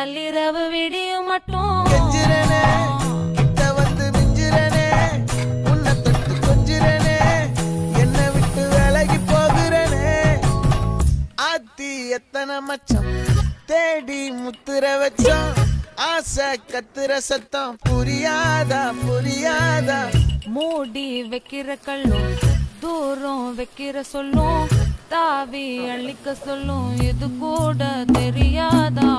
நள்ளிரவு விடியும் மட்டும் கெஞ்சிரனே கிட்ட வந்து மிஞ்சிரனே உன்னை தொட்டு கொஞ்சிரனே என்னை விட்டு விலகி போகிறனே ஆத்தி எத்தனை மச்சம் தேடி முத்துற வச்சோம் ஆசை கத்துற சத்தம் புரியாதா புரியாதா மூடி வைக்கிற கல்லும் தூரம் வைக்கிற சொல்லும் தாவி அழிக்க சொல்லும் இது கூட தெரியாதா